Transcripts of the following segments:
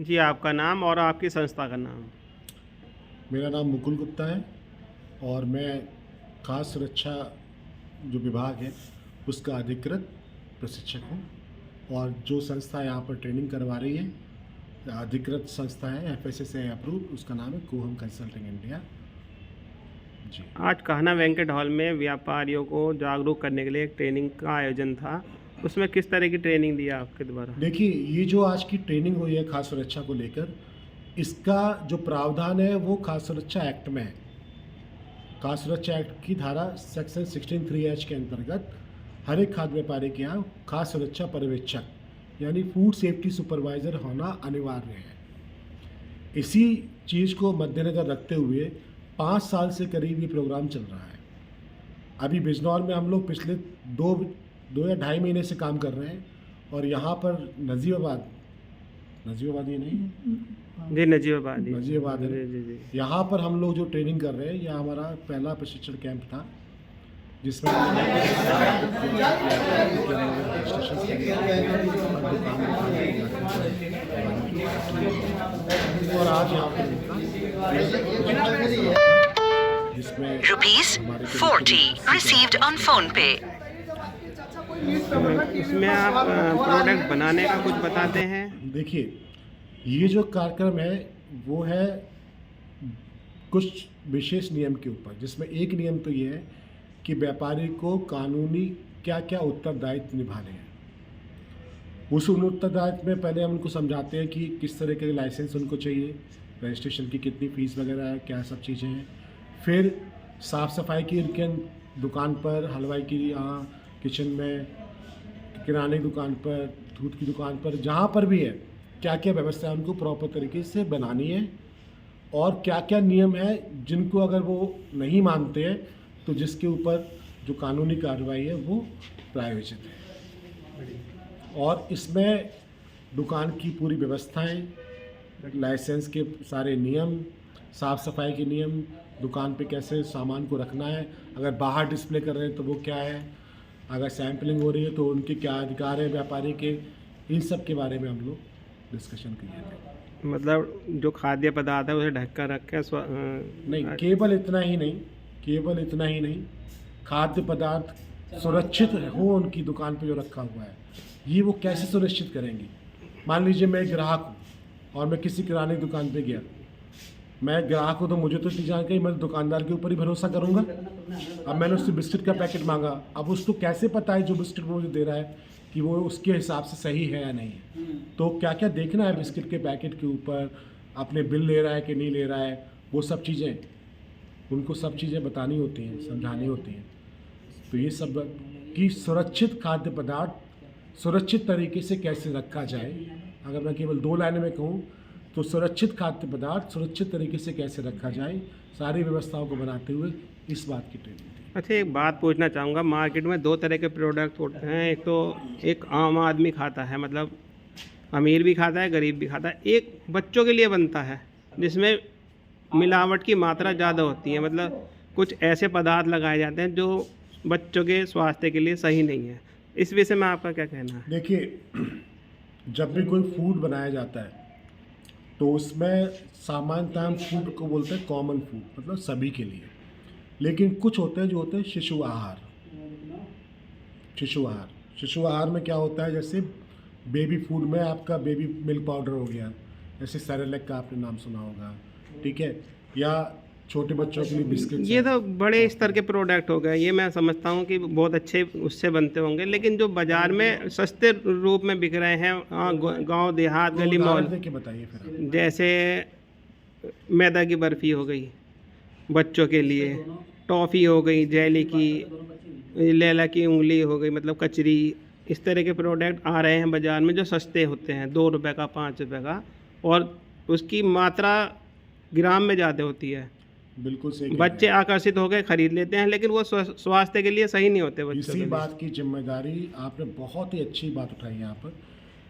जी, आपका नाम और आपकी संस्था का नाम। मेरा नाम मुकुल गुप्ता है और मैं खाद्य सुरक्षा जो विभाग है उसका अधिकृत प्रशिक्षक हूँ। और जो संस्था यहाँ पर ट्रेनिंग करवा रही है, अधिकृत संस्था है, FSSAI अप्रूव्ड, उसका नाम है कोहम कंसल्टिंग इंडिया। जी। आज कान्हा वेंकट हॉल में व्यापारियों को जागरूक करने के लिए एक ट्रेनिंग का आयोजन था। उसमें किस तरह की ट्रेनिंग दी आपके द्वारा? देखिए, ये जो आज की ट्रेनिंग हुई है खाद्य सुरक्षा को लेकर, इसका जो प्रावधान है वो खाद्य सुरक्षा एक्ट में है। खाद्य सुरक्षा एक्ट की धारा सेक्शन 16(3)H के अंतर्गत हर एक खाद्य व्यापारी के यहाँ खाद्य सुरक्षा पर्यवेक्षक यानी फूड सेफ्टी सुपरवाइज़र होना अनिवार्य है। इसी चीज़ को मद्देनज़र रखते हुए 5 साल से करीब ये प्रोग्राम चल रहा है। अभी बिजनौर में हम लोग पिछले दो या ढाई महीने से काम कर रहे हैं और यहाँ पर नजीबाबाद ये नहीं, जी, नजीबाबाद। नजीबाबाद है। जी, जी, जी। यहाँ पर हम लोग जो ट्रेनिंग कर रहे हैं, यह हमारा पहला प्रशिक्षण कैंप था जिसमें और आज यहाँ पर जिसमें ₹40 received on PhonePe। इसमें आप प्रोडक्ट बनाने का कुछ बताते हैं? देखिए, ये जो कार्यक्रम है वो है कुछ विशेष नियम के ऊपर, जिसमें एक नियम तो ये है कि व्यापारी को कानूनी क्या क्या उत्तरदायित्व निभाने हैं। उस उत्तरदायित्व में पहले हम उनको समझाते हैं कि किस तरह के लाइसेंस उनको चाहिए, रजिस्ट्रेशन की कितनी फ़ीस वगैरह है, क्या सब चीज़ें हैं। फिर साफ़ सफाई की उनके दुकान पर, हलवाई की यहाँ किचन में, किराने की दुकान पर, दूध की दुकान पर, जहाँ पर भी है, क्या क्या व्यवस्था है उनको प्रॉपर तरीके से बनानी है। और क्या क्या नियम है जिनको अगर वो नहीं मानते हैं तो जिसके ऊपर जो कानूनी कार्रवाई है वो प्रायोजित है। और इसमें दुकान की पूरी व्यवस्थाएं, लाइसेंस के सारे नियम, साफ़ सफाई के नियम, दुकान पे कैसे सामान को रखना है, अगर बाहर डिस्प्ले कर रहे हैं तो वो क्या है, अगर सैम्पलिंग हो रही है तो उनके क्या अधिकार है व्यापारी के, इन सब के बारे में हम लोग डिस्कशन किए थे। मतलब जो खाद्य पदार्थ है उसे ढक कर रख के नहीं, केवल इतना ही नहीं, खाद्य पदार्थ सुरक्षित हो उनकी दुकान पे जो रखा हुआ है, ये वो कैसे सुनिश्चित करेंगे। मान लीजिए मैं ग्राहक हूँ और मैं किसी किराने की दुकान पे गया, मैं ग्राहक हूँ तो मुझे तो इतनी जानकारी, मैं दुकानदार के ऊपर ही भरोसा करूँगा। अब मैंने उससे बिस्किट का पैकेट मांगा, अब उसको कैसे पता है जो बिस्किट वो मुझे दे रहा है कि वो उसके हिसाब से सही है या नहीं है। तो क्या क्या देखना है बिस्किट के पैकेट के ऊपर, अपने बिल ले रहा है कि नहीं ले रहा है, वो सब चीज़ें उनको सब चीज़ें बतानी होती हैं, समझानी होती हैं। तो ये सब कि सुरक्षित खाद्य पदार्थ सुरक्षित तरीके से कैसे रखा जाए, अगर मैं केवल 2 लाइनों में कहूँ तो सुरक्षित खाद्य पदार्थ सुरक्षित तरीके से कैसे रखा जाए, सारी व्यवस्थाओं को बनाते हुए इस बात की ट्रेनिंग थी। अच्छा, एक बात पूछना चाहूँगा। मार्केट में 2 तरह के प्रोडक्ट होते हैं। एक तो एक आम आदमी खाता है, मतलब अमीर भी खाता है, गरीब भी खाता है। एक बच्चों के लिए बनता है जिसमें मिलावट की मात्रा ज़्यादा होती है, मतलब कुछ ऐसे पदार्थ लगाए जाते हैं जो बच्चों के स्वास्थ्य के लिए सही नहीं है। इस विषय में आपका क्या कहना है? देखिए, जब भी कोई फूड बनाया जाता है तो उसमें सामान्यतः हम फूड को बोलते हैं कॉमन फूड, मतलब सभी के लिए। लेकिन कुछ होते हैं जो होते हैं शिशु आहार। शिशु आहार में क्या होता है, जैसे बेबी फूड में आपका बेबी मिल्क पाउडर हो गया, जैसे सेरेलैक का आपने नाम सुना होगा, ठीक है, या छोटे बच्चों के लिए बिस्किट। ये तो बड़े स्तर के प्रोडक्ट हो गए, ये मैं समझता हूँ कि बहुत अच्छे उससे बनते होंगे। लेकिन जो बाज़ार में सस्ते रूप में बिक रहे हैं गांव देहात गली मोहल्ले, देके बताइए फिर। जैसे मैदा की बर्फ़ी हो गई बच्चों के लिए, टॉफ़ी हो गई, जेली की, लैला की उंगली हो गई, मतलब कचरी, इस तरह के प्रोडक्ट आ रहे हैं बाज़ार में जो सस्ते होते हैं, 2 रुपये का, 5 रुपये का, और उसकी मात्रा ग्राम में ज़्यादा होती है। बिल्कुल सही। बच्चे आकर्षित होकर खरीद लेते हैं, लेकिन वो स्वास्थ्य के लिए सही नहीं होते बच्चों के लिए। इसी बात की जिम्मेदारी आपने बहुत ही अच्छी बात उठाई यहाँ पर।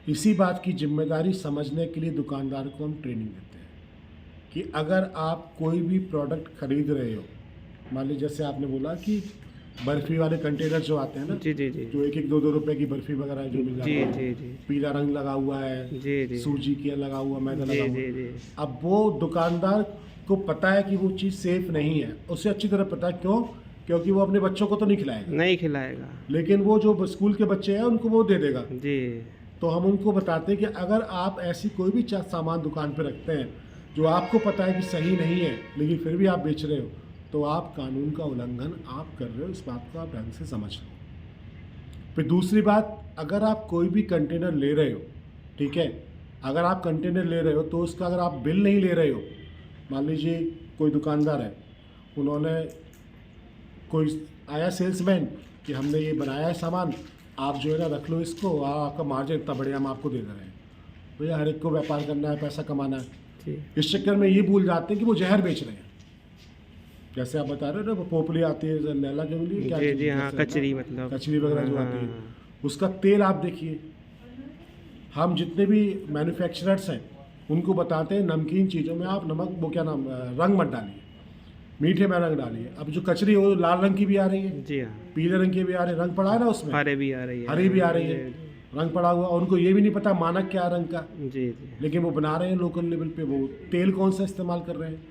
इसी बात की जिम्मेदारी समझने के लिए दुकानदार को हम ट्रेनिंग देते हैं कि अगर आप कोई भी प्रोडक्ट खरीद रहे हो, मान लीजिए जैसे आपने बोला कि बर्फी वाले कंटेनर जो आते हैं ना, जी जी जी जो 1-1 2-2 रुपए की बर्फी वगैरह जो मिल जाती जी है, जी जी पीला रंग लगा हुआ है, जी जी सूजी की लगा हुआ, मैदा जी लगा हुआ जी है। जी अब वो दुकानदार को पता है कि वो चीज़ सेफ नहीं है, उसे अच्छी तरह पता है। क्यों? क्योंकि वो अपने बच्चों को तो नहीं खिलाएगा, नहीं खिलाएगा। लेकिन वो जो स्कूल के बच्चे हैं उनको वो दे देगा। जी तो हम उनको बताते हैं कि अगर आप ऐसी कोई भी सामान दुकान पे रखते हैं जो आपको पता है कि सही नहीं है, लेकिन फिर भी आप बेच रहे हो, तो आप कानून का उल्लंघन आप कर रहे हो। इस बात को आप ढंग से समझ लो। फिर दूसरी बात, अगर आप कोई भी कंटेनर ले रहे हो, ठीक है, अगर आप कंटेनर ले रहे हो तो उसका अगर आप बिल नहीं ले रहे हो, मान लीजिए कोई दुकानदार है, उन्होंने कोई आया सेल्समैन कि हमने ये बनाया है सामान, आप जो है ना रख लो इसको, आपका मार्जिन इतना बढ़िया हम आपको दे दे रहे हैं। भैया हर एक को व्यापार करना है, पैसा कमाना है। जी इस चक्कर में ये भूल जाते हैं कि वो जहर बेच रहे हैं। जैसे आप बता रहे हो ना, वो पोपली आती है, लैला के लिए क्या जी चीज़ जी हाँ, जैसे है ना, कचरी मतलब कचरी वगैरह जो आती है, हाँ, उसका तेल आप देखिए। हम जितने भी मैन्युफैक्चरर्स हैं उनको बताते हैं नमकीन चीज़ों में आप नमक, वो क्या नाम, रंग मत डालिए, मीठे में रंग डालिए। अब जो कचरी है वो लाल रंग की भी आ रही है, जी हाँ, पीले रंग की भी आ रही है, रंग पड़ा है ना उसमें, हरे भी आ रही है, हरी भी आ रही है, रंग पड़ा हुआ, और उनको ये भी नहीं पता मानक क्या है रंग का, जी जी लेकिन वो बना रहे हैं लोकल लेवल पे। वो तेल कौन सा इस्तेमाल कर रहे हैं?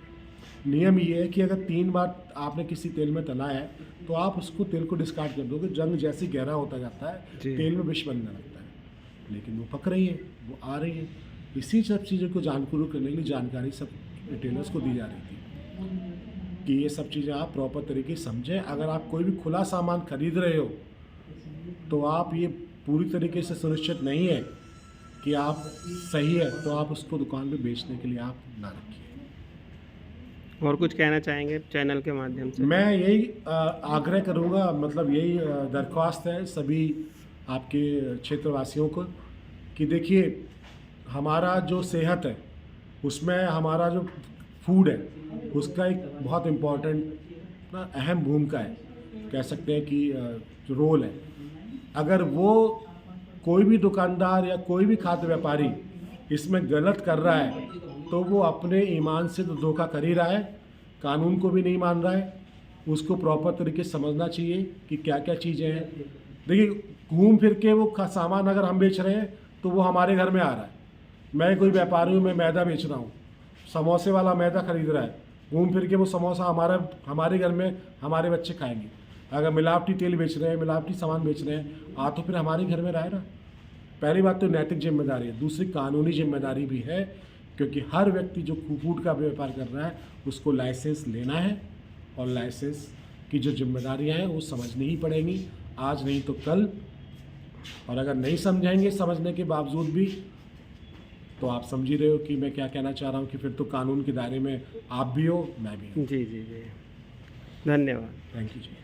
नियम ये है कि अगर 3 बार आपने किसी तेल में तला है तो आप उसको तेल को डिस्कार्ड कर दोगे। जंग जैसे गहरा होता जाता है, जी। तेल में विष बनने लगता है, लेकिन वो पक रही है, वो आ रही है। इसी सब चीज़ों को जानकारी करने के लिए जानकारी सब रिटेलर्स को दी जा रही थी कि ये सब चीज़ें आप प्रॉपर तरीके से समझें। अगर आप कोई भी खुला सामान खरीद रहे हो तो आप ये पूरी तरीके से सुनिश्चित नहीं है कि आप सही है, तो आप उसको दुकान पे बेचने के लिए आप ना रखिए। और कुछ कहना चाहेंगे चैनल के माध्यम से? मैं यही आग्रह करूँगा, मतलब यही दरख्वास्त है सभी आपके क्षेत्रवासियों को कि देखिए, हमारा जो सेहत है उसमें हमारा जो फूड है उसका एक बहुत इम्पोर्टेंट अहम भूमिका है, कह सकते हैं कि जो रोल है। अगर वो कोई भी दुकानदार या कोई भी खाद्य व्यापारी इसमें गलत कर रहा है तो वो अपने ईमान से तो धोखा कर ही रहा है, कानून को भी नहीं मान रहा है। उसको प्रॉपर तरीके से समझना चाहिए कि क्या क्या चीज़ें हैं। देखिए, घूम फिर के वो सामान अगर हम बेच रहे हैं तो वो हमारे घर में आ रहा है। मैं कोई व्यापारी हूँ, मैं मैदा बेच रहा हूँ, समोसे वाला मैदा खरीद रहा है, घूम फिर के वो समोसा हमारे घर में हमारे बच्चे खाएंगे। अगर मिलावटी तेल बेच रहे हैं, मिलावटी सामान बेच रहे हैं, तो फिर हमारे घर में रहे ना। पहली बात तो नैतिक जिम्मेदारी है, दूसरी कानूनी जिम्मेदारी भी है, क्योंकि हर व्यक्ति जो फूड का व्यापार कर रहा है उसको लाइसेंस लेना है, और लाइसेंस की जो जिम्मेदारियां हैं वो समझनी ही पड़ेंगी, आज नहीं तो कल। और अगर नहीं समझेंगे समझने के बावजूद भी, तो आप समझ ही रहे हो कि मैं क्या कहना चाह रहा हूँ कि फिर तो कानून के दायरे में आप भी हो, मैं भी हूँ। जी जी जी, धन्यवाद। Thank you ji.